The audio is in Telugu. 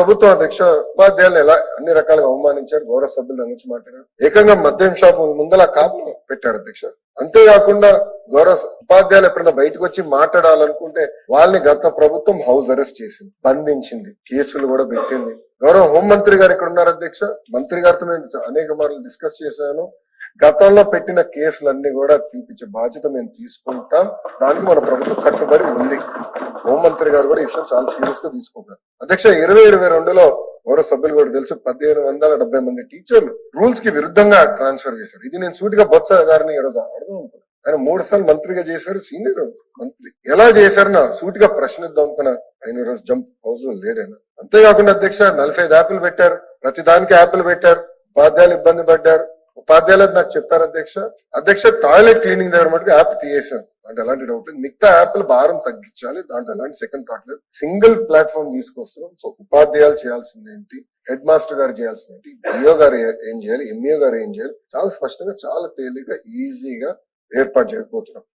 ప్రభుత్వం అధ్యక్ష ఉపాధ్యాయులను ఎలా అన్ని రకాలుగా అవమానించారు, గౌరవ సభ్యులు దాని గురించి మాట్లాడారు. ఏకంగా మద్యం షాపు ముందల కాపులు పెట్టారు అధ్యక్ష. అంతేకాకుండా గౌరవ ఉపాధ్యాయులు ఎప్పుడైనా బయటకు వచ్చి మాట్లాడాలనుకుంటే వాళ్ళని గత ప్రభుత్వం హౌస్ అరెస్ట్ చేసింది, బంధించింది, కేసులు కూడా పెట్టింది. గౌరవ హోంమంత్రి గారు ఇక్కడ ఉన్నారు అధ్యక్ష. మంత్రి గారితో నేను అనేక మార్లు డిస్కస్ చేశాను. గతంలో పెట్టిన కేసులన్నీ కూడా తీపించే బాధ్యత మేము తీసుకుంటాం. దానికి మన ప్రభుత్వం కట్టుబడి ఉంది. హోంమంత్రి గారు కూడా ఈ విషయం చాలా సీరియస్ గా తీసుకుంటారు అధ్యక్ష. 2022లో గౌరవ సభ్యులు కూడా తెలుసు 1570 మంది టీచర్లు రూల్స్ కి విరుద్ధంగా ట్రాన్స్ఫర్ చేశారు. ఇది నేను సూటిగా బొత్స గారిని ఈరోజు అడగడం అనుకున్నాను. ఆయన 3 సార్లు మంత్రిగా చేశారు, సీనియర్ మంత్రి. ఎలా చేశారని సూటిగా ప్రశ్నిద్దాం అనుకున్నా. ఆయన ఈరోజు జంప్ హౌస్ లో లేడైనా. అంతేకాకుండా అధ్యక్ష 45 యాప్లు పెట్టారు, ప్రతి దానికి యాప్లు పెట్టారు, ఉపాధ్యాయులు ఇబ్బంది పడ్డారు. ఉపాధ్యాయులు నాకు చెప్పారు అధ్యక్ష టాయిలెట్ క్లీనింగ్ దగ్గర మటుకు యాప్ తీయేశాను అంటే ఎలాంటి డౌట్ లేదు. మిగతా యాప్లు భారం తగ్గించాలి, దాంట్లో ఎలాంటి సెకండ్ థాట్ లేదు. సింగిల్ ప్లాట్ఫామ్ తీసుకొస్తున్నాం. సో ఉపాధ్యాయులు చేయాల్సింది ఏంటి, హెడ్ మాస్టర్ గారు చేయాల్సింది ఏంటి, డిఓ గారు ఏం చేయాలి, ఎంఈఓ గారు ఏం చేయాలి, చాలా స్పష్టంగా చాలా తేలిగ్గా ఈజీగా ఏర్పాటు చేయకపోతున్నాం.